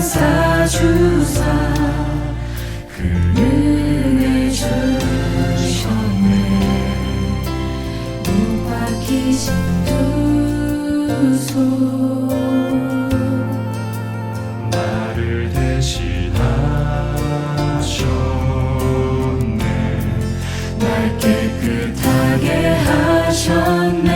감싸 주사 그 은혜 주셨네. 못 박히신 두 손 나를 대신하셨네. 날 깨끗하게 하셨네.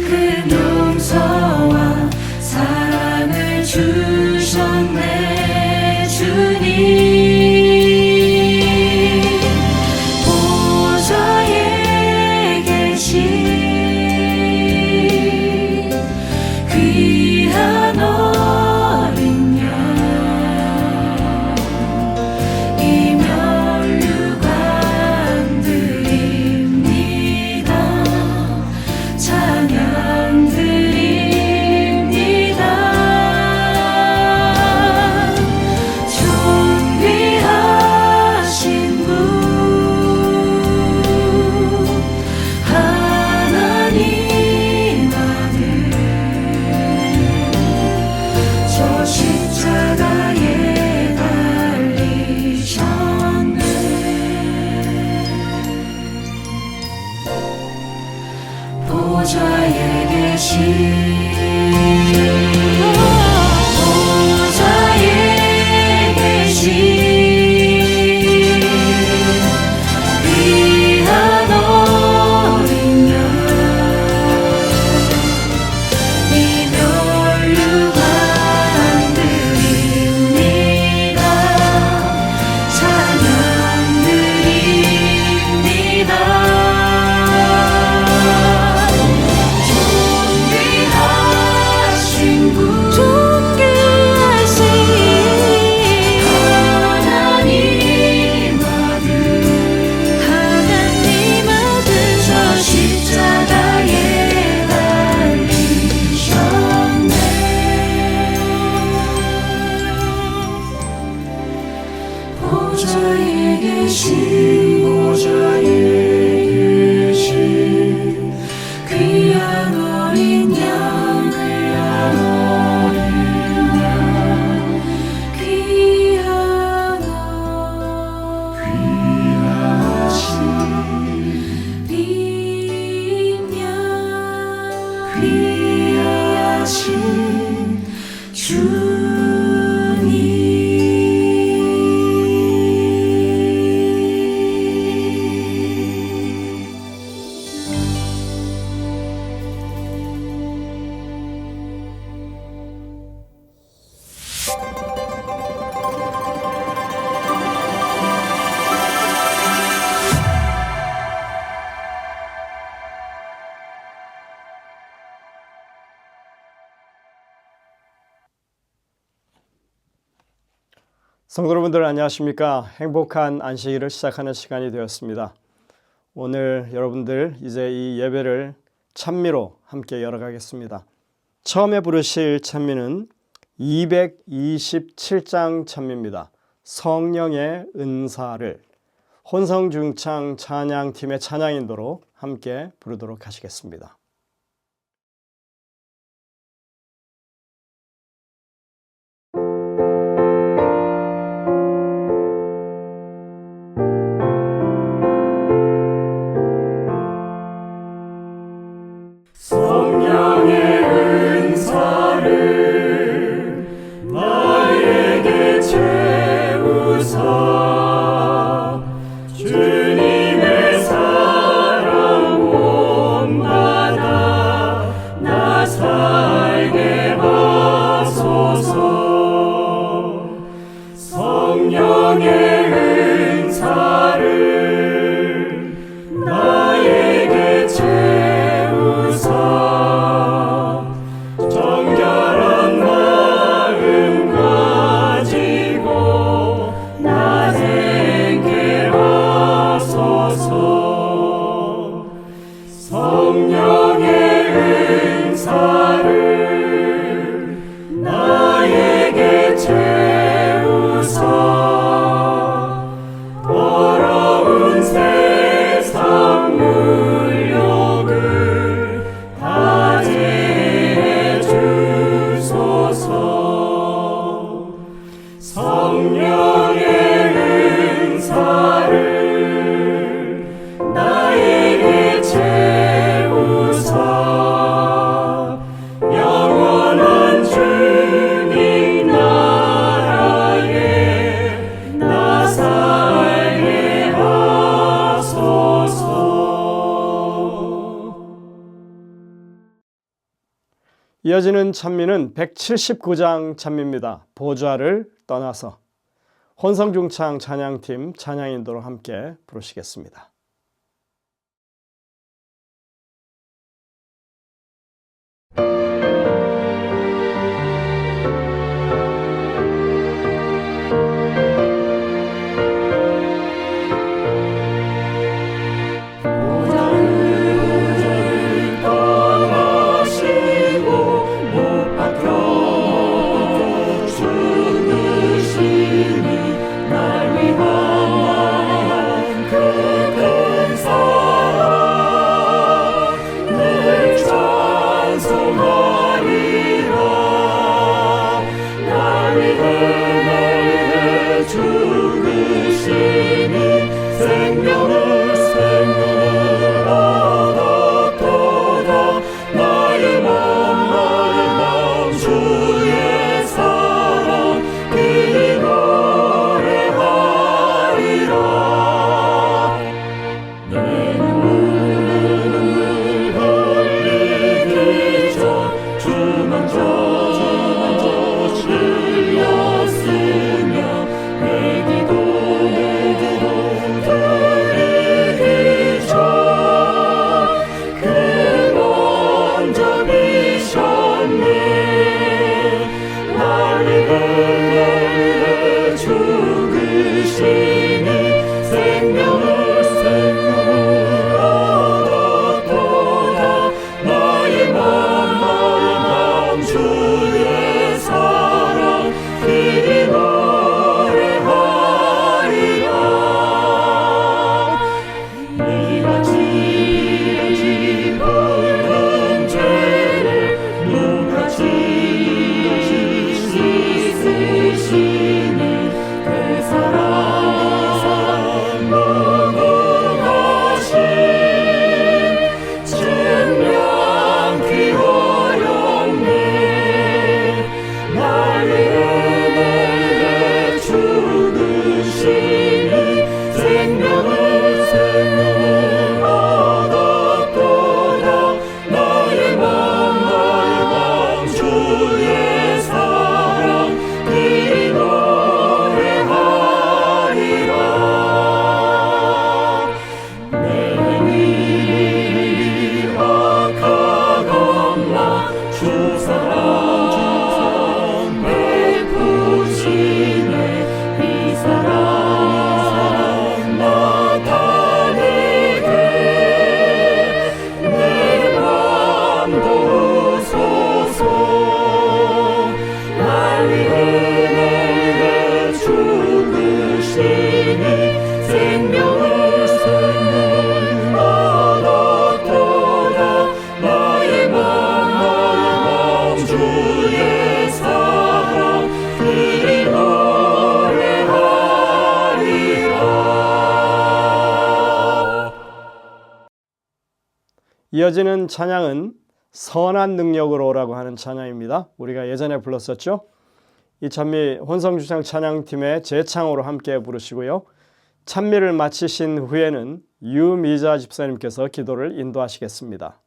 그 용서와 사랑을 주셨네. 주님 보좌에 계신 귀한 어린 양 이 면류관 드립니다. 찬양 드립니다. 존귀하신 분 하나님 아들 저 십자가에 달리셨네. 보좌에 계신 보좌에 계신 귀한 어린 양 이 면류관 드립니다. 찬양 드립니다. 존귀하신 분 하나님 아들 저 십자가에 달리셨네. 보좌에 계신 귀한 어린 양 귀하신 성도 여러분들 안녕하십니까? 행복한 안식일을 시작하는 시간이 되었습니다. 오늘 여러분들 이제 이 예배를 찬미로 함께 열어가겠습니다. 처음에 부르실 찬미는 227장 찬미입니다. 성령의 은사를 혼성중창 찬양팀의 찬양인도로 함께 부르도록 하시겠습니다. 성령의 은사를 나에게 채우사 주님의 사랑 온바다 이어지는 찬미는 179장 찬미입니다. 보좌를 떠나서 혼성중창 찬양팀 찬양인도로 함께 부르시겠습니다. 이어지는 찬양은 선한 능력으로라고 하는 찬양입니다. 우리가 예전에 불렀었죠. 이 찬미 혼성주창 찬양팀의 재창으로 함께 부르시고요. 찬미를 마치신 후에는 유미자 집사님께서 기도를 인도하시겠습니다.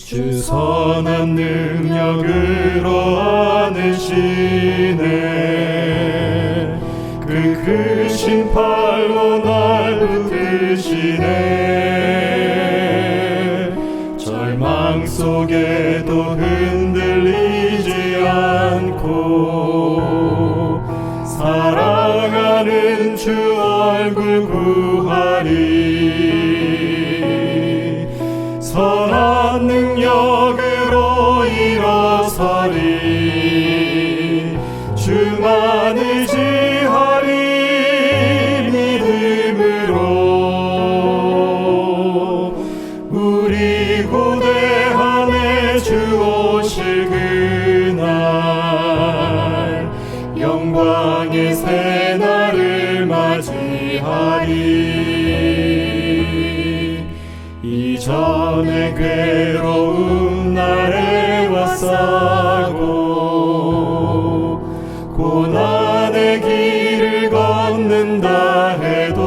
주 선한 능력으로 안으시네 그 크신 팔로 날 붙드시네 절망 속에도 흔들리지 않고 사랑하는 주 얼굴 구하리 선한 능력으로 일어서리 주만 의지하리 믿음으로 우리 고대함에 주 오실 그날 영광의 새날을 맞이하리 이 이전에 괴로운 날에 왔사고 고난의 길을 걷는다 해도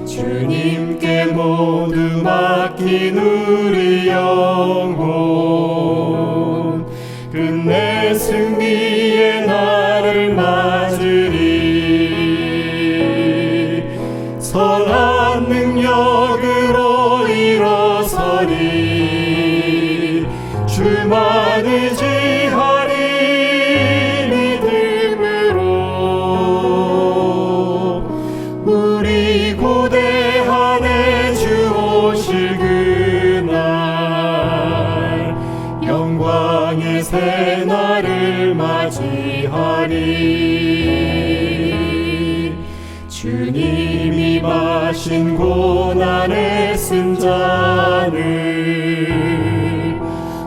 주님께 모두 맡긴 우리 영혼 끝내 승리의 날을 맞으리 선한 능력으로 일어서리 주만 의지하리 믿음으로 우리 고대한에 주 오실 그날 영광의 새날을 맞이하리 주님이 마신 고난의 쓴 잔을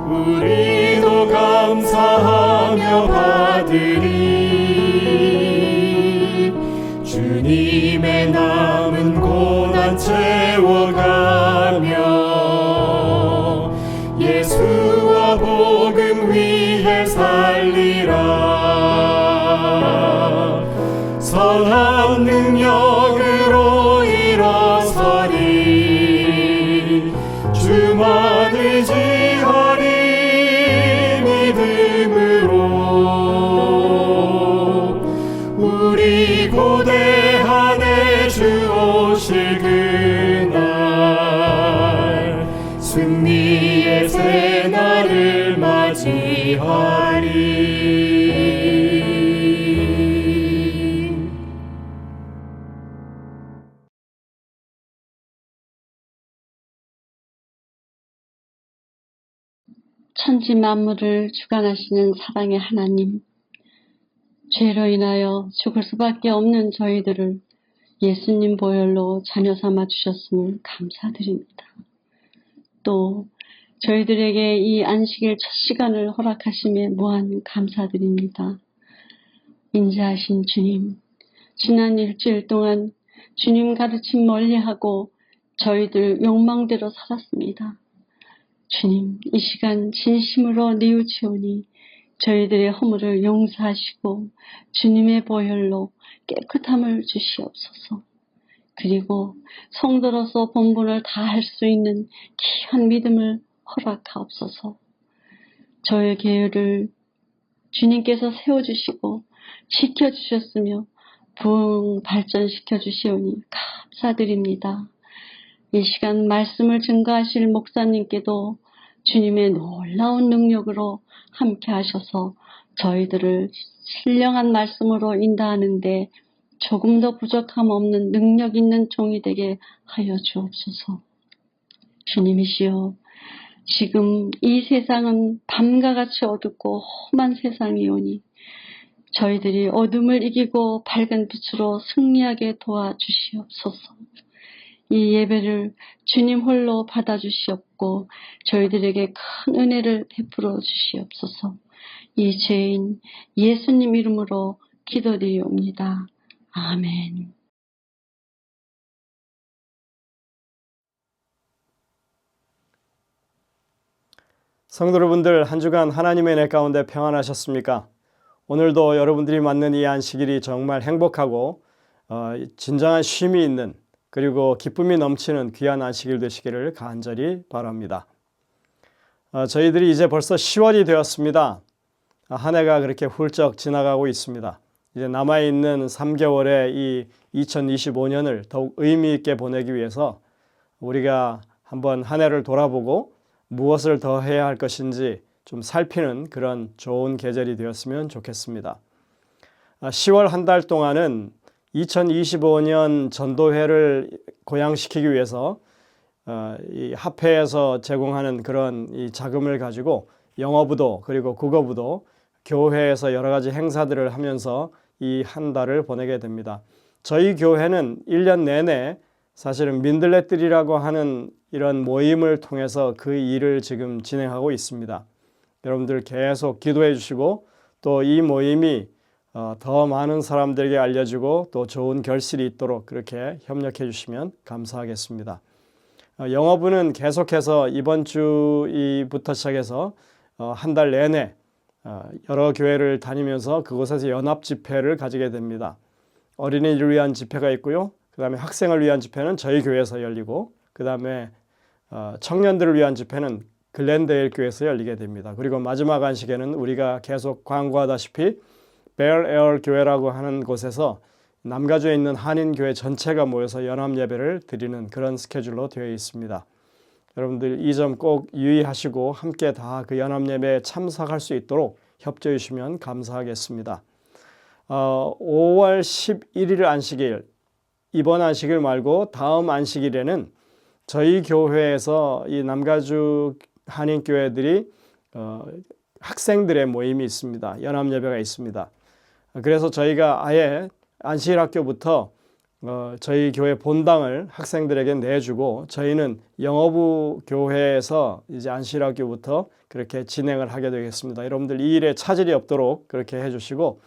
우리도 감사하며 받으리 주님의 남은 고난 채워가며 예수와 복음 위에 살리라 선한 능력으로 일어서리 주만 의지하리 믿음으로 우리 고대한에 주 오실 그날 승리의 새날을 맞이하리 천지 만물을 주관하시는 사랑의 하나님, 죄로 인하여 죽을 수밖에 없는 저희들을 예수님 보혈로 자녀 삼아 주셨음을 감사드립니다. 또 저희들에게 이 안식일 첫 시간을 허락하심에 무한 감사드립니다. 인자하신 주님, 지난 일주일 동안 주님 가르침 멀리하고 저희들 욕망대로 살았습니다. 주님, 이 시간 진심으로 뉘우치오니 저희들의 허물을 용서하시고 주님의 보혈로 깨끗함을 주시옵소서. 그리고 성도로서 본분을 다할 수 있는 귀한 믿음을 허락하옵소서. 저의 계율을 주님께서 세워주시고 지켜주셨으며 부흥 발전시켜 주시오니 감사드립니다. 이 시간 말씀을 증거하실 목사님께도 주님의 놀라운 능력으로 함께 하셔서 저희들을 신령한 말씀으로 인도하는데 조금 더 부족함 없는 능력 있는 종이 되게 하여 주옵소서. 주님이시여, 지금 이 세상은 밤과 같이 어둡고 험한 세상이오니 저희들이 어둠을 이기고 밝은 빛으로 승리하게 도와주시옵소서. 이 예배를 주님 홀로 받아주시옵고 저희들에게 큰 은혜를 베풀어 주시옵소서. 이 죄인 예수님 이름으로 기도드리옵니다. 아멘. 성도 여러분들, 한 주간 하나님의 은혜 가운데 평안하셨습니까? 오늘도 여러분들이 맞는 이 안식일이 정말 행복하고 진정한 쉼이 있는, 그리고 기쁨이 넘치는 귀한 안식일 되시기를 간절히 바랍니다. 저희들이 이제 벌써 10월이 되었습니다. 한 해가 그렇게 훌쩍 지나가고 있습니다. 이제 남아있는 3개월의 이 2025년을 더욱 의미 있게 보내기 위해서 우리가 한번 한 해를 돌아보고 무엇을 더 해야 할 것인지 좀 살피는 그런 좋은 계절이 되었으면 좋겠습니다. 10월 한 달 동안은 2025년 전도회를 고양시키기 위해서 이 합회에서 제공하는 그런 이 자금을 가지고 영어부도 그리고 국어부도 교회에서 여러 가지 행사들을 하면서 이 한 달을 보내게 됩니다. 저희 교회는 1년 내내 사실은 민들레들이라고 하는 이런 모임을 통해서 그 일을 지금 진행하고 있습니다. 여러분들 계속 기도해 주시고 또 이 모임이 더 많은 사람들에게 알려지고 또 좋은 결실이 있도록 그렇게 협력해 주시면 감사하겠습니다. 영어부는 계속해서 이번 주부터 시작해서 한 달 내내 여러 교회를 다니면서 그곳에서 연합 집회를 가지게 됩니다. 어린이를 위한 집회가 있고요. 그 다음에 학생을 위한 집회는 저희 교회에서 열리고, 그 다음에 청년들을 위한 집회는 글랜데일 교회에서 열리게 됩니다. 그리고 마지막 안식에는 우리가 계속 광고하다시피 벨에어 교회라고 하는 곳에서 남가주에 있는 한인교회 전체가 모여서 연합예배를 드리는 그런 스케줄로 되어 있습니다. 여러분들 이 점 꼭 유의하시고 함께 다 그 연합예배에 참석할 수 있도록 협조해 주시면 감사하겠습니다. 5월 11일 안식일, 이번 안식일 말고 다음 안식일에는 저희 교회에서 이 남가주 한인교회들이 학생들의 모임이 있습니다. 연합예배가 있습니다. 그래서 저희가 아예 안식일 학교부터 저희 교회 본당을 학생들에게 내주고, 저희는 영어부 교회에서 이제 안식일 학교부터 그렇게 진행을 하게 되겠습니다. 여러분들 이 일에 차질이 없도록 그렇게 해주시고,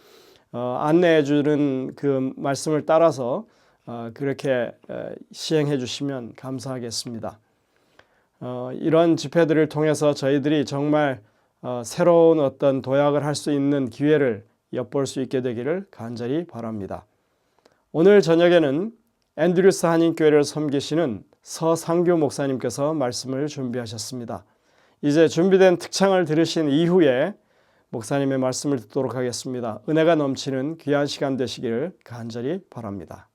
안내해 주는 그 말씀을 따라서 그렇게 시행해 주시면 감사하겠습니다. 이런 집회들을 통해서 저희들이 정말 새로운 어떤 도약을 할 수 있는 기회를 엿볼 수 있게 되기를 간절히 바랍니다. 오늘 저녁에는 앤드류스 한인교회를 섬기시는 서상규 목사님께서 말씀을 준비하셨습니다. 이제 준비된 특창을 들으신 이후에 목사님의 말씀을 듣도록 하겠습니다. 은혜가 넘치는 귀한 시간 되시기를 간절히 바랍니다.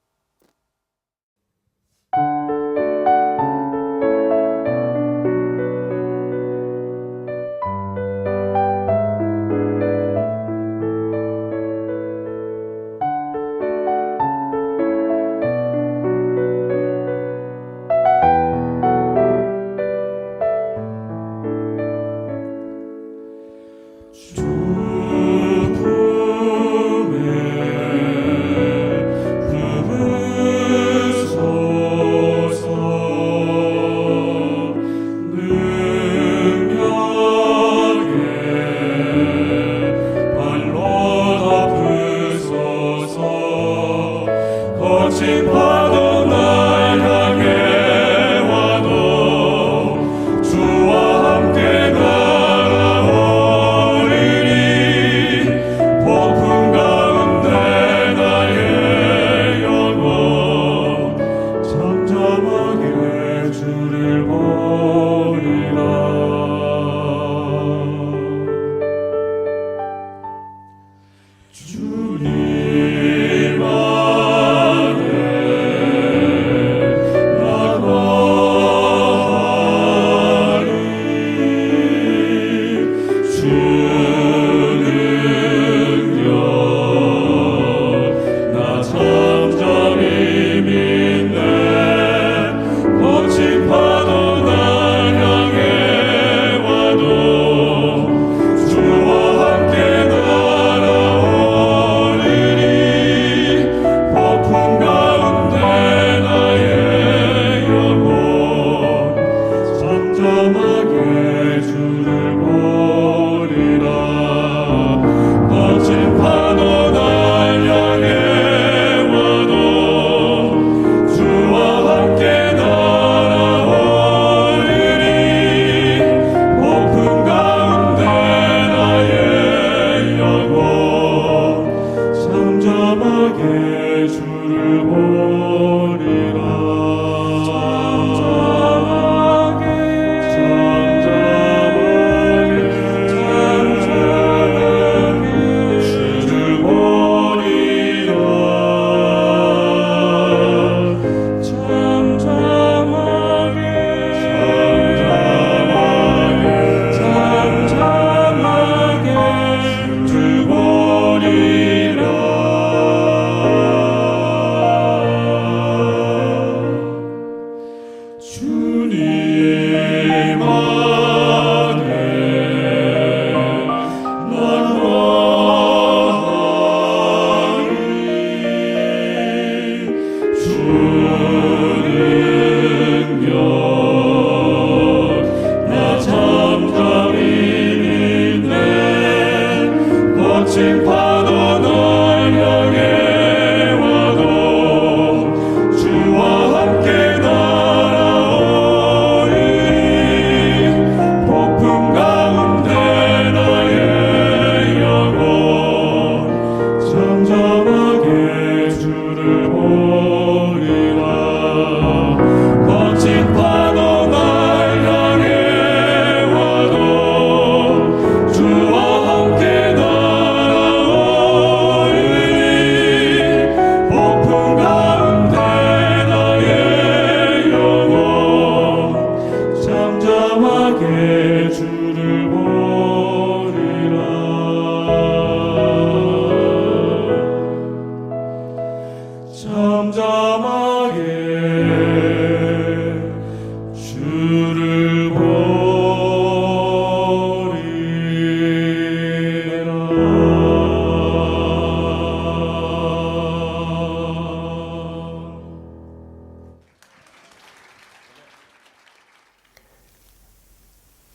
잠잠하게 주를 보리라.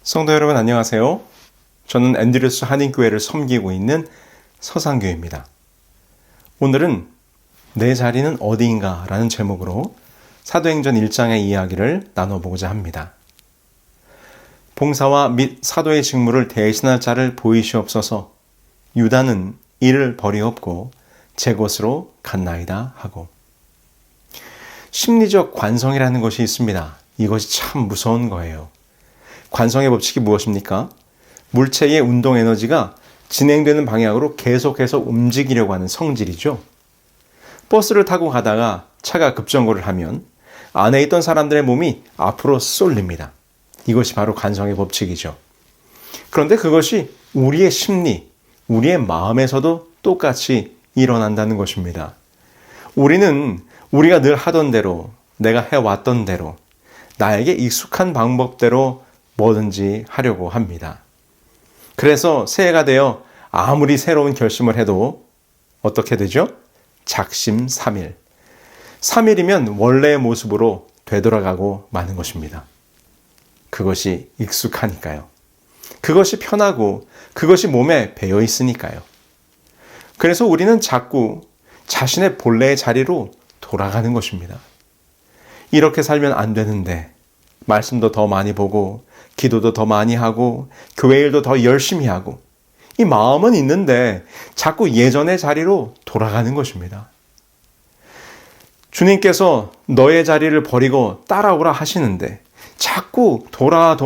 성도 여러분 안녕하세요. 저는 앤드류스 한인교회를 섬기고 있는 서상교입니다. 오늘은 내 자리는 어디인가 라는 제목으로 사도행전 1장의 이야기를 나눠보고자 합니다. 봉사와 및 사도의 직무를 대신할 자를 보이시옵소서. 유다는 이를 버리옵고 제 곳으로 갔나이다 하고. 심리적 관성이라는 것이 있습니다. 이것이 참 무서운 거예요. 관성의 법칙이 무엇입니까? 물체의 운동 에너지가 진행되는 방향으로 계속해서 움직이려고 하는 성질이죠. 버스를 타고 가다가 차가 급정거를 하면 안에 있던 사람들의 몸이 앞으로 쏠립니다. 이것이 바로 관성의 법칙이죠. 그런데 그것이 우리의 심리, 우리의 마음에서도 똑같이 일어난다는 것입니다. 우리는 우리가 늘 하던 대로, 내가 해왔던 대로, 나에게 익숙한 방법대로 뭐든지 하려고 합니다. 그래서 새해가 되어 아무리 새로운 결심을 해도 어떻게 되죠? 작심삼일. 3일이면 원래의 모습으로 되돌아가고 마는 것입니다. 그것이 익숙하니까요. 그것이 편하고 그것이 몸에 배어 있으니까요. 그래서 우리는 자꾸 자신의 본래의 자리로 돌아가는 것입니다. 이렇게 살면 안 되는데 말씀도 더 많이 보고 기도도 더 많이 하고 교회 일도 더 열심히 하고 이 마음은 있는데 자꾸 예전의 자리로 돌아가는 것입니다. 주님께서 너의 자리를 버리고 따라오라 하시는데 자꾸 돌아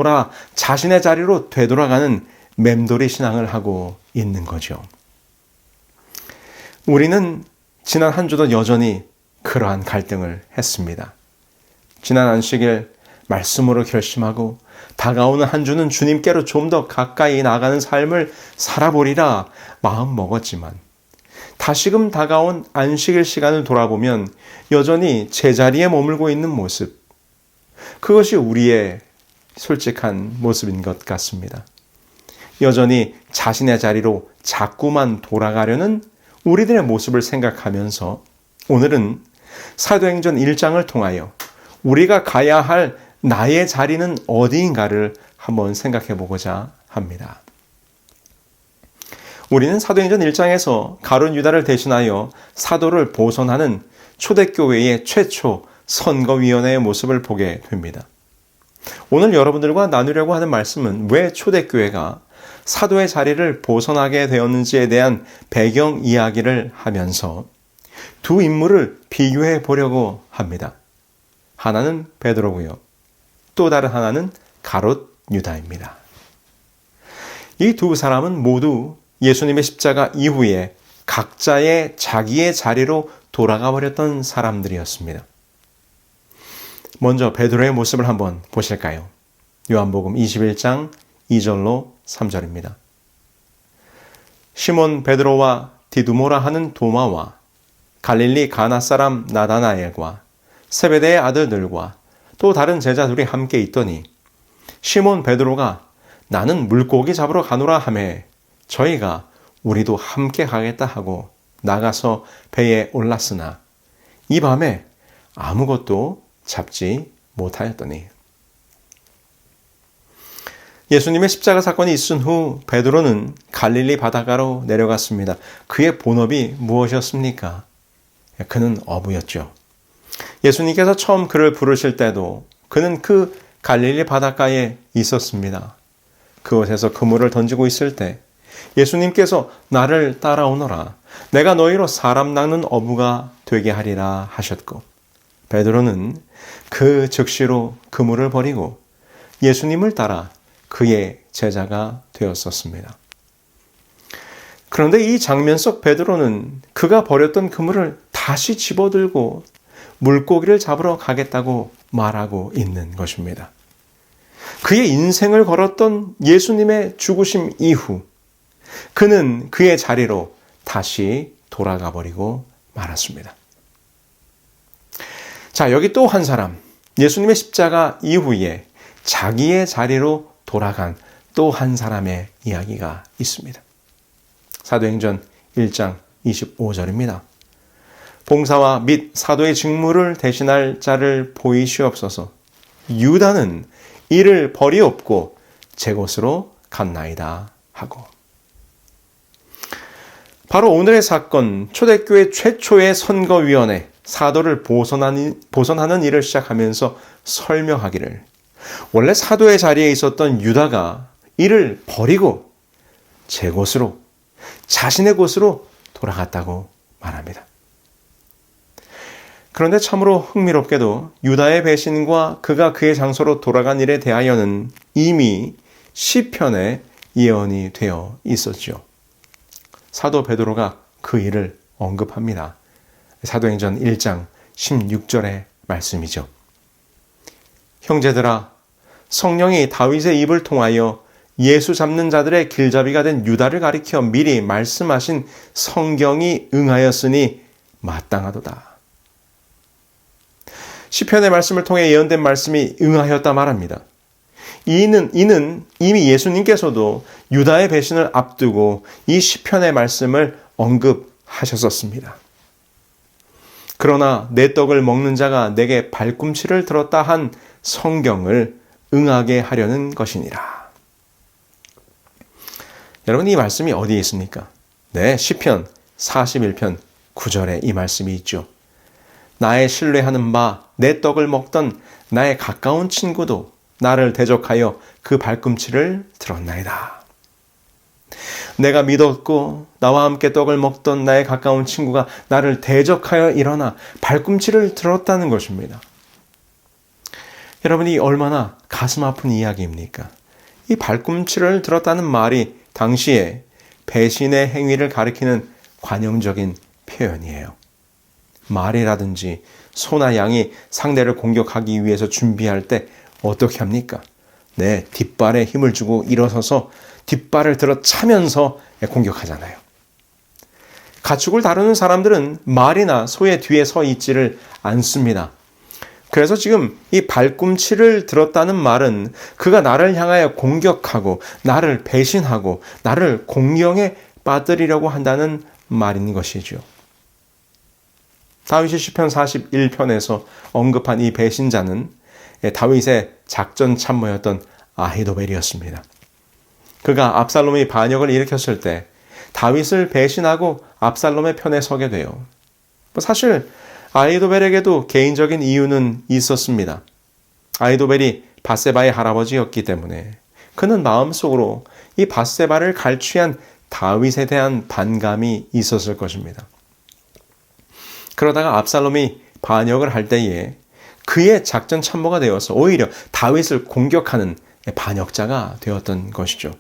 자신의 자리로 되돌아가는 맴돌이 신앙을 하고 있는 거죠. 우리는 지난 한 주도 여전히 그러한 갈등을 했습니다. 지난 안식일 말씀으로 결심하고 다가오는 한 주는 주님께로 좀 더 가까이 나가는 삶을 살아보리라 마음 먹었지만 다시금 다가온 안식일 시간을 돌아보면 여전히 제자리에 머물고 있는 모습, 그것이 우리의 솔직한 모습인 것 같습니다. 여전히 자신의 자리로 자꾸만 돌아가려는 우리들의 모습을 생각하면서 오늘은 사도행전 1장을 통하여 우리가 가야 할 나의 자리는 어디인가를 한번 생각해 보고자 합니다. 우리는 사도행전 1장에서 가룟 유다를 대신하여 사도를 보선하는 초대교회의 최초 선거위원회의 모습을 보게 됩니다. 오늘 여러분들과 나누려고 하는 말씀은 왜 초대교회가 사도의 자리를 보선하게 되었는지에 대한 배경 이야기를 하면서 두 인물을 비교해 보려고 합니다. 하나는 베드로고요. 또 다른 하나는 가롯 유다입니다. 이 두 사람은 모두 예수님의 십자가 이후에 각자의 자기의 자리로 돌아가 버렸던 사람들이었습니다. 먼저 베드로의 모습을 한번 보실까요? 요한복음 21장 2절로 3절입니다. 시몬 베드로와 디두모라 하는 도마와 갈릴리 가나 사람 나다나엘과 세베대의 아들들과 또 다른 제자들이 함께 있더니 시몬 베드로가 나는 물고기 잡으러 가노라 하매 저희가 우리도 함께 가겠다 하고 나가서 배에 올랐으나 이 밤에 아무것도 잡지 못하였더니. 예수님의 십자가 사건이 있은 후 베드로는 갈릴리 바닷가로 내려갔습니다. 그의 본업이 무엇이었습니까? 그는 어부였죠. 예수님께서 처음 그를 부르실 때도 그는 그 갈릴리 바닷가에 있었습니다. 그곳에서 그물을 던지고 있을 때 예수님께서 나를 따라오너라. 내가 너희로 사람 낚는 어부가 되게 하리라 하셨고 베드로는 그 즉시로 그물을 버리고 예수님을 따라 그의 제자가 되었었습니다. 그런데 이 장면 속 베드로는 그가 버렸던 그물을 다시 집어들고 물고기를 잡으러 가겠다고 말하고 있는 것입니다. 그의 인생을 걸었던 예수님의 죽으심 이후 그는 그의 자리로 다시 돌아가 버리고 말았습니다. 자, 여기 또 한 사람, 예수님의 십자가 이후에 자기의 자리로 돌아간 또 한 사람의 이야기가 있습니다. 사도행전 1장 25절입니다. 봉사와 및 사도의 직무를 대신할 자를 보이시옵소서. 유다는 이를 버리옵고 제 곳으로 갔나이다 하고. 바로 오늘의 사건, 초대교회 최초의 선거위원회, 사도를 보선하는 일을 시작하면서 설명하기를, 원래 사도의 자리에 있었던 유다가 이를 버리고 제 곳으로, 자신의 곳으로 돌아갔다고 말합니다. 그런데 참으로 흥미롭게도 유다의 배신과 그가 그의 장소로 돌아간 일에 대하여는 이미 시편에 예언이 되어 있었죠. 사도 베드로가 그 일을 언급합니다. 사도행전 1장 16절의 말씀이죠. 형제들아, 성령이 다윗의 입을 통하여 예수 잡는 자들의 길잡이가 된 유다를 가리켜 미리 말씀하신 성경이 응하였으니 마땅하도다. 시편의 말씀을 통해 예언된 말씀이 응하였다 말합니다. 이는 이미 예수님께서도 유다의 배신을 앞두고 이 시편의 말씀을 언급하셨었습니다. 그러나 내 떡을 먹는 자가 내게 발꿈치를 들었다 한 성경을 응하게 하려는 것이니라. 여러분, 이 말씀이 어디에 있습니까? 네, 시편 41편 9절에 이 말씀이 있죠. 나의 신뢰하는 바 내 떡을 먹던 나의 가까운 친구도 나를 대적하여 그 발꿈치를 들었나이다. 내가 믿었고 나와 함께 떡을 먹던 나의 가까운 친구가 나를 대적하여 일어나 발꿈치를 들었다는 것입니다. 여러분이 얼마나 가슴 아픈 이야기입니까? 이 발꿈치를 들었다는 말이 당시에 배신의 행위를 가리키는 관용적인 표현이에요. 말이라든지 소나 양이 상대를 공격하기 위해서 준비할 때 어떻게 합니까? 네, 뒷발에 힘을 주고 일어서서 뒷발을 들어 차면서 공격하잖아요. 가축을 다루는 사람들은 말이나 소의 뒤에 서 있지를 않습니다. 그래서 지금 이 발꿈치를 들었다는 말은 그가 나를 향하여 공격하고 나를 배신하고 나를 공경에 빠뜨리려고 한다는 말인 것이죠. 다윗이 시편 41편에서 언급한 이 배신자는 다윗의 작전 참모였던 아히도벨이었습니다. 그가 압살롬의 반역을 일으켰을 때 다윗을 배신하고 압살롬의 편에 서게 돼요. 사실 아히도벨에게도 개인적인 이유는 있었습니다. 아히도벨이 밧세바의 할아버지였기 때문에 그는 마음속으로 이 밧세바를 갈취한 다윗에 대한 반감이 있었을 것입니다. 그러다가 압살롬이 반역을 할 때에 그의 작전 참모가 되어서 오히려 다윗을 공격하는 반역자가 되었던 것이죠.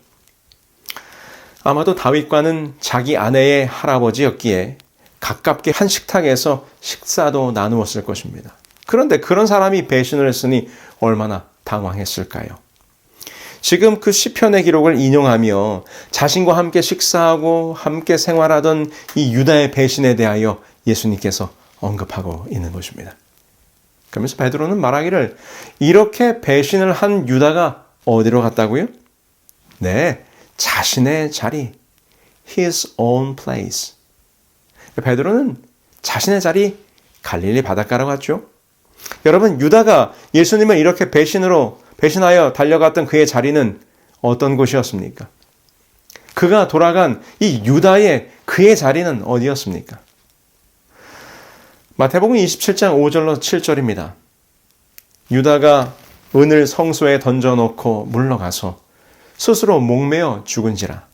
아마도 다윗과는 자기 아내의 할아버지였기에 가깝게 한 식탁에서 식사도 나누었을 것입니다. 그런데 그런 사람이 배신을 했으니 얼마나 당황했을까요? 지금 그 시편의 기록을 인용하며 자신과 함께 식사하고 함께 생활하던 이 유다의 배신에 대하여 예수님께서 언급하고 있는 것입니다. 그러면서 베드로는 말하기를, 이렇게 배신을 한 유다가 어디로 갔다고요? 네, 자신의 자리, his own place. 베드로는 자신의 자리 갈릴리 바닷가로 갔죠. 여러분, 유다가 예수님을 이렇게 배신하여 달려갔던 그의 자리는 어떤 곳이었습니까? 그가 돌아간 이 유다의 그의 자리는 어디였습니까? 마태복음 27장 5절로 7절입니다. 유다가 은을 성소에 던져놓고 물러가서 스스로 목매어 죽은지라.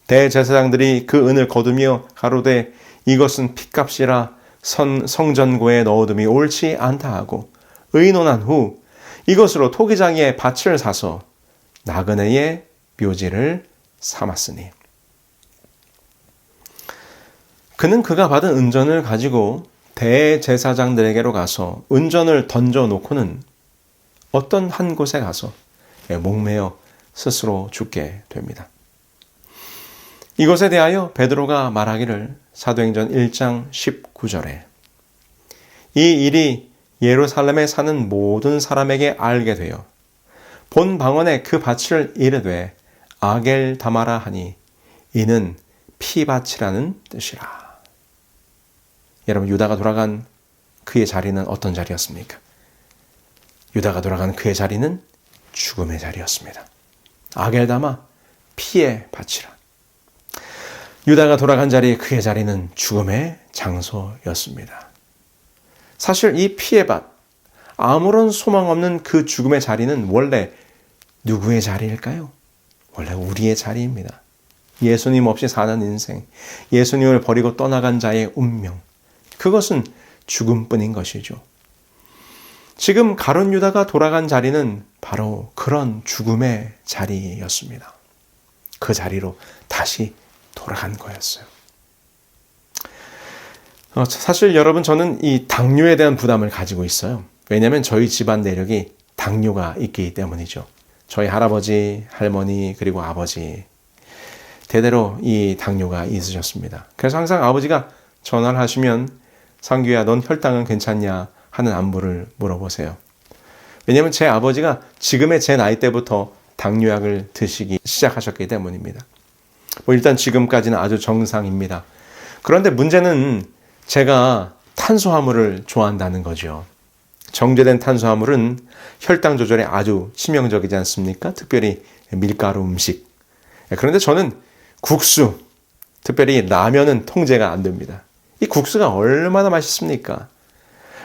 대제사장들이 그 은을 거두며 가로되 이것은 핏값이라 성전고에 넣어둠이 옳지 않다 하고 의논한 후 이것으로 토기장에 밭을 사서 나그네의 묘지를 삼았으니. 그는 그가 받은 은전을 가지고 대제사장들에게로 가서 은전을 던져놓고는 어떤 한 곳에 가서 목매어 스스로 죽게 됩니다. 이것에 대하여 베드로가 말하기를 사도행전 1장 19절에 이 일이 예루살렘에 사는 모든 사람에게 알게 되어 본 방언에 그 밭을 이르되 아겔다마라 하니 이는 피밭이라는 뜻이라. 여러분, 유다가 돌아간 그의 자리는 어떤 자리였습니까? 유다가 돌아간 그의 자리는 죽음의 자리였습니다. 아겔다마, 피의 밭이라. 유다가 돌아간 자리, 그의 자리는 죽음의 장소였습니다. 사실 이 피의 밭, 아무런 소망 없는 그 죽음의 자리는 원래 누구의 자리일까요? 원래 우리의 자리입니다. 예수님 없이 사는 인생, 예수님을 버리고 떠나간 자의 운명, 그것은 죽음뿐인 것이죠. 지금 가룟 유다가 돌아간 자리는 바로 그런 죽음의 자리였습니다. 그 자리로 다시 돌아간 거였어요. 사실 여러분, 저는 이 당뇨에 대한 부담을 가지고 있어요. 왜냐하면 저희 집안 내력이 당뇨가 있기 때문이죠. 저희 할아버지, 할머니, 그리고 아버지 대대로 이 당뇨가 있으셨습니다. 그래서 항상 아버지가 전화를 하시면 상규야, 넌 혈당은 괜찮냐 하는 안부를 물어보세요. 왜냐하면 제 아버지가 지금의 제 나이 때부터 당뇨약을 드시기 시작하셨기 때문입니다. 일단 지금까지는 아주 정상입니다. 그런데 문제는 제가 탄수화물을 좋아한다는 거죠. 정제된 탄수화물은 혈당 조절에 아주 치명적이지 않습니까? 특별히 밀가루 음식. 그런데 저는 국수, 특별히 라면은 통제가 안 됩니다. 이 국수가 얼마나 맛있습니까?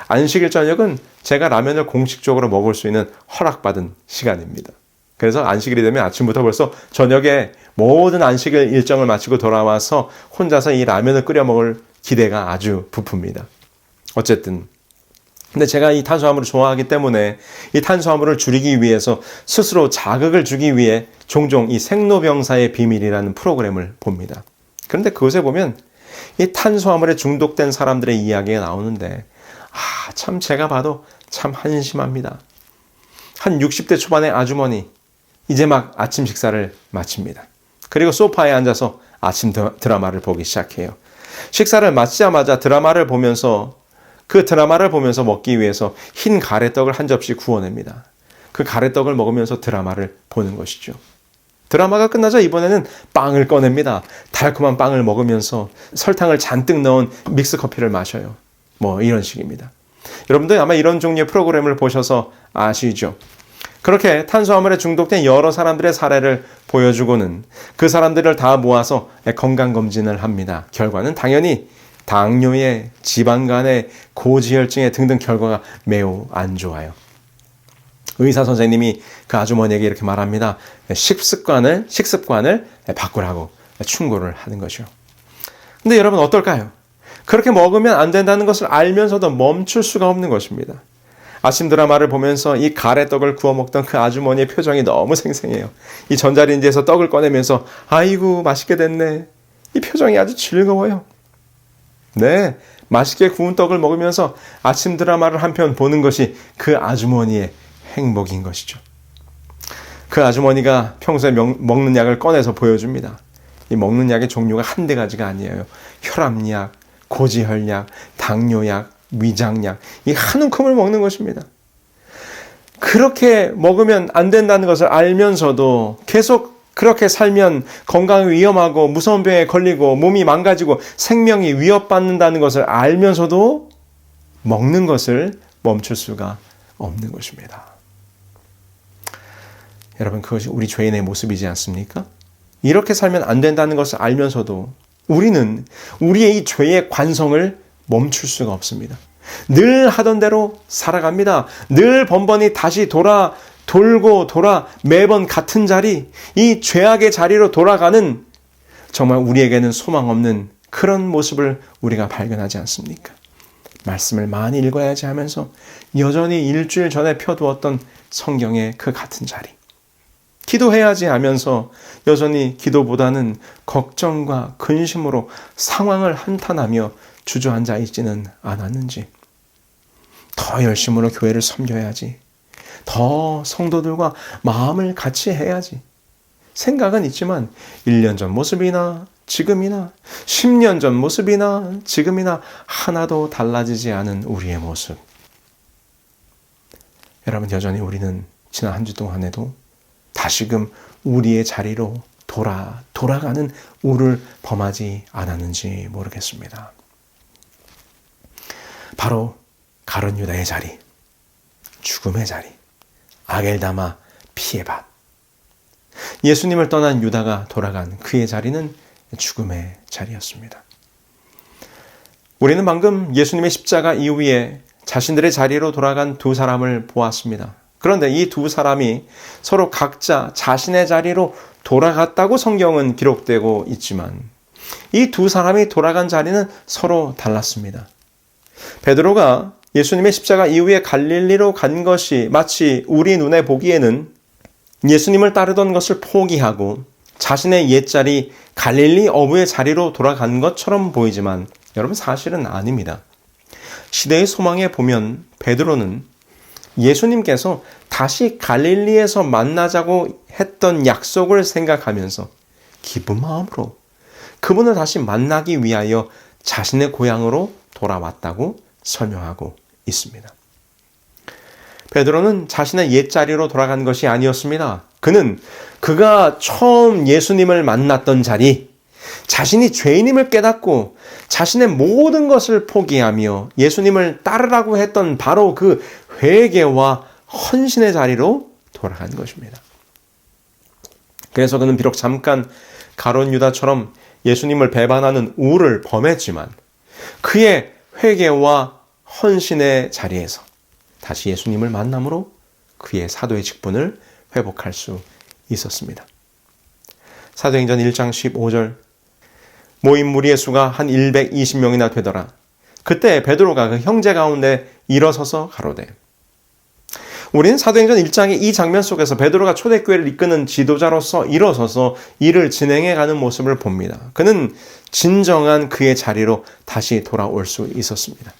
안식일 저녁은 제가 라면을 공식적으로 먹을 수 있는 허락받은 시간입니다. 그래서 안식일이 되면 아침부터 벌써 저녁에 모든 안식일 일정을 마치고 돌아와서 혼자서 이 라면을 끓여 먹을 기대가 아주 부풉니다. 어쨌든 근데 제가 이 탄수화물을 좋아하기 때문에 이 탄수화물을 줄이기 위해서 스스로 자극을 주기 위해 종종 이 생로병사의 비밀이라는 프로그램을 봅니다. 그런데 그것에 보면 이 탄수화물에 중독된 사람들의 이야기가 나오는데 참 제가 봐도 참 한심합니다. 한 60대 초반의 아주머니, 이제 막 아침 식사를 마칩니다. 그리고 소파에 앉아서 아침 드라마를 보기 시작해요. 식사를 마치자마자 드라마를 보면서 먹기 위해서 흰 가래떡을 한 접시 구워냅니다. 그 가래떡을 먹으면서 드라마를 보는 것이죠. 드라마가 끝나자 이번에는 빵을 꺼냅니다. 달콤한 빵을 먹으면서 설탕을 잔뜩 넣은 믹스커피를 마셔요. 이런 식입니다. 여러분들 아마 이런 종류의 프로그램을 보셔서 아시죠? 그렇게 탄수화물에 중독된 여러 사람들의 사례를 보여주고는 그 사람들을 다 모아서 건강검진을 합니다. 결과는 당연히 당뇨에, 지방간에, 고지혈증에 등등 결과가 매우 안 좋아요. 의사 선생님이 그 아주머니에게 이렇게 말합니다. 식습관을 바꾸라고 충고를 하는 거죠. 근데 여러분 어떨까요? 그렇게 먹으면 안 된다는 것을 알면서도 멈출 수가 없는 것입니다. 아침 드라마를 보면서 이 가래떡을 구워 먹던 그 아주머니의 표정이 너무 생생해요. 이 전자레인지에서 떡을 꺼내면서 아이고 맛있게 됐네. 이 표정이 아주 즐거워요. 네, 맛있게 구운 떡을 먹으면서 아침 드라마를 한 편 보는 것이 그 아주머니의 행복인 것이죠. 그 아주머니가 평소에 먹는 약을 꺼내서 보여줍니다. 이 먹는 약의 종류가 한두 가지가 아니에요. 혈압약, 고지혈약, 당뇨약, 위장약, 이 한 움큼을 먹는 것입니다. 그렇게 먹으면 안 된다는 것을 알면서도 계속 그렇게 살면 건강이 위험하고 무서운 병에 걸리고 몸이 망가지고 생명이 위협받는다는 것을 알면서도 먹는 것을 멈출 수가 없는 것입니다. 여러분, 그것이 우리 죄인의 모습이지 않습니까? 이렇게 살면 안 된다는 것을 알면서도 우리는 우리의 이 죄의 관성을 멈출 수가 없습니다. 늘 하던 대로 살아갑니다. 늘 번번이 다시 돌고 돌아 매번 같은 자리, 이 죄악의 자리로 돌아가는 정말 우리에게는 소망 없는 그런 모습을 우리가 발견하지 않습니까? 말씀을 많이 읽어야지 하면서 여전히 일주일 전에 펴두었던 성경의 그 같은 자리. 기도해야지 하면서 여전히 기도보다는 걱정과 근심으로 상황을 한탄하며 주저앉아 있지는 않았는지, 더 열심으로 교회를 섬겨야지, 더 성도들과 마음을 같이 해야지 생각은 있지만 1년 전 모습이나 지금이나 10년 전 모습이나 지금이나 하나도 달라지지 않은 우리의 모습. 여러분, 여전히 우리는 지난 한 주 동안에도 다시금 우리의 자리로 돌아가는 우를 범하지 않았는지 모르겠습니다. 바로 가룟 유다의 자리, 죽음의 자리, 아겔다마 피의 밭. 예수님을 떠난 유다가 돌아간 그의 자리는 죽음의 자리였습니다. 우리는 방금 예수님의 십자가 이후에 자신들의 자리로 돌아간 두 사람을 보았습니다. 그런데 이 두 사람이 서로 각자 자신의 자리로 돌아갔다고 성경은 기록되고 있지만 이 두 사람이 돌아간 자리는 서로 달랐습니다. 베드로가 예수님의 십자가 이후에 갈릴리로 간 것이 마치 우리 눈에 보기에는 예수님을 따르던 것을 포기하고 자신의 옛자리 갈릴리 어부의 자리로 돌아간 것처럼 보이지만 여러분, 사실은 아닙니다. 시대의 소망에 보면 베드로는 예수님께서 다시 갈릴리에서 만나자고 했던 약속을 생각하면서 기쁜 마음으로 그분을 다시 만나기 위하여 자신의 고향으로 돌아왔다고 설명하고 있습니다. 베드로는 자신의 옛자리로 돌아간 것이 아니었습니다. 그는 그가 처음 예수님을 만났던 자리, 자신이 죄인임을 깨닫고 자신의 모든 것을 포기하며 예수님을 따르라고 했던 바로 그 회개와 헌신의 자리로 돌아간 것입니다. 그래서 그는 비록 잠깐 가룟 유다처럼 예수님을 배반하는 우를 범했지만 그의 회개와 헌신의 자리에서 다시 예수님을 만남으로 그의 사도의 직분을 회복할 수 있었습니다. 사도행전 1장 15절, 모인 무리의 수가 한 120명이나 되더라. 그때 베드로가 그 형제 가운데 일어서서 가로되. 우리는 사도행전 1장의 이 장면 속에서 베드로가 초대교회를 이끄는 지도자로서 일어서서 일을 진행해가는 모습을 봅니다. 그는 진정한 그의 자리로 다시 돌아올 수 있었습니다.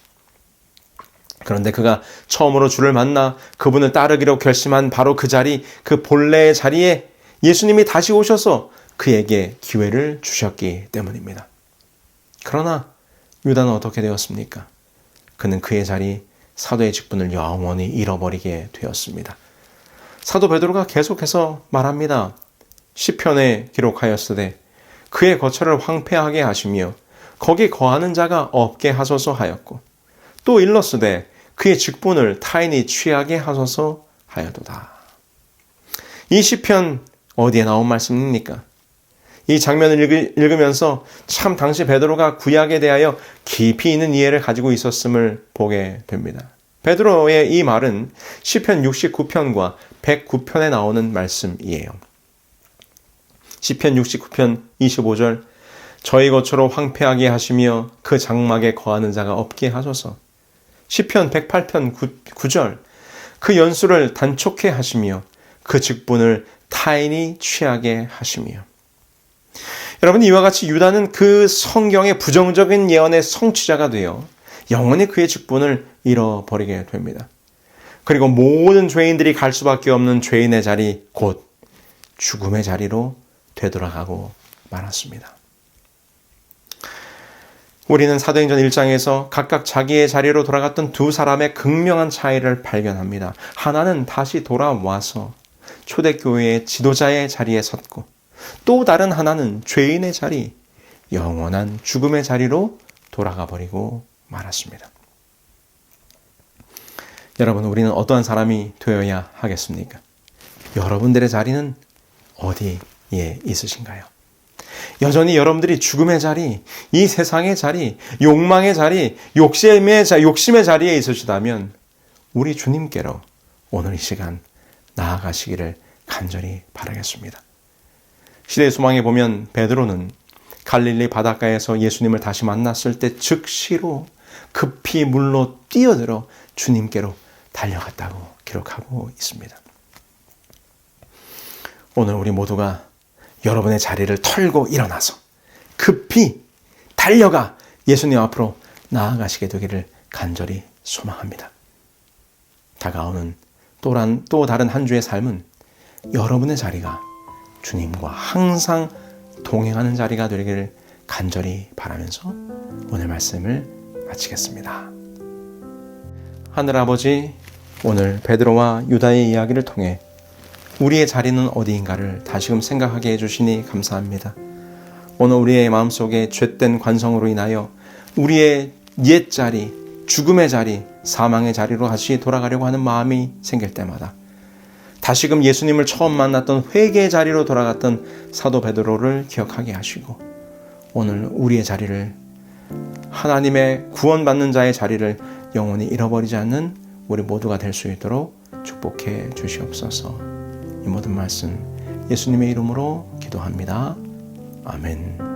그런데 그가 처음으로 주를 만나 그분을 따르기로 결심한 바로 그 자리, 그 본래의 자리에 예수님이 다시 오셔서 그에게 기회를 주셨기 때문입니다. 그러나 유다는 어떻게 되었습니까? 그는 그의 자리, 사도의 직분을 영원히 잃어버리게 되었습니다. 사도 베드로가 계속해서 말합니다. 시편에 기록하였으되 그의 거처를 황폐하게 하시며 거기 거하는 자가 없게 하소서 하였고 또 일렀으되 그의 직분을 타인이 취하게 하소서 하여도다. 이 시편 어디에 나온 말씀입니까? 이 장면을 읽으면서 참 당시 베드로가 구약에 대하여 깊이 있는 이해를 가지고 있었음을 보게 됩니다. 베드로의 이 말은 시편 69편과 109편에 나오는 말씀이에요. 시편 69편 25절, 저희 거처로 황폐하게 하시며 그 장막에 거하는 자가 없게 하소서. 시편 108편 9절, 그 연수를 단촉해 하시며 그 직분을 타인이 취하게 하시며. 여러분, 이와 같이 유다는 그 성경의 부정적인 예언의 성취자가 되어 영원히 그의 직분을 잃어버리게 됩니다. 그리고 모든 죄인들이 갈 수밖에 없는 죄인의 자리, 곧 죽음의 자리로 되돌아가고 말았습니다. 우리는 사도행전 1장에서 각각 자기의 자리로 돌아갔던 두 사람의 극명한 차이를 발견합니다. 하나는 다시 돌아와서 초대교회의 지도자의 자리에 섰고 또 다른 하나는 죄인의 자리, 영원한 죽음의 자리로 돌아가 버리고 말았습니다. 여러분, 우리는 어떠한 사람이 되어야 하겠습니까? 여러분들의 자리는 어디에 있으신가요? 여전히 여러분들이 죽음의 자리, 이 세상의 자리, 욕망의 자리, 욕심의 자리에 있으시다면 우리 주님께로 오늘 이 시간 나아가시기를 간절히 바라겠습니다. 시대의 소망에 보면 베드로는 갈릴리 바닷가에서 예수님을 다시 만났을 때 즉시로 급히 물로 뛰어들어 주님께로 달려갔다고 기록하고 있습니다. 오늘 우리 모두가 여러분의 자리를 털고 일어나서 급히 달려가 예수님 앞으로 나아가시게 되기를 간절히 소망합니다. 다가오는 또 다른 한 주의 삶은 여러분의 자리가 주님과 항상 동행하는 자리가 되기를 간절히 바라면서 오늘 말씀을 마치겠습니다. 하늘 아버지, 오늘 베드로와 유다의 이야기를 통해 우리의 자리는 어디인가를 다시금 생각하게 해주시니 감사합니다. 오늘 우리의 마음속에 죄된 관성으로 인하여 우리의 옛 자리, 죽음의 자리, 사망의 자리로 다시 돌아가려고 하는 마음이 생길 때마다 다시금 예수님을 처음 만났던 회개의 자리로 돌아갔던 사도 베드로를 기억하게 하시고 오늘 우리의 자리를, 하나님의 구원받는 자의 자리를 영원히 잃어버리지 않는 우리 모두가 될 수 있도록 축복해 주시옵소서. 이 모든 말씀 예수님의 이름으로 기도합니다. 아멘.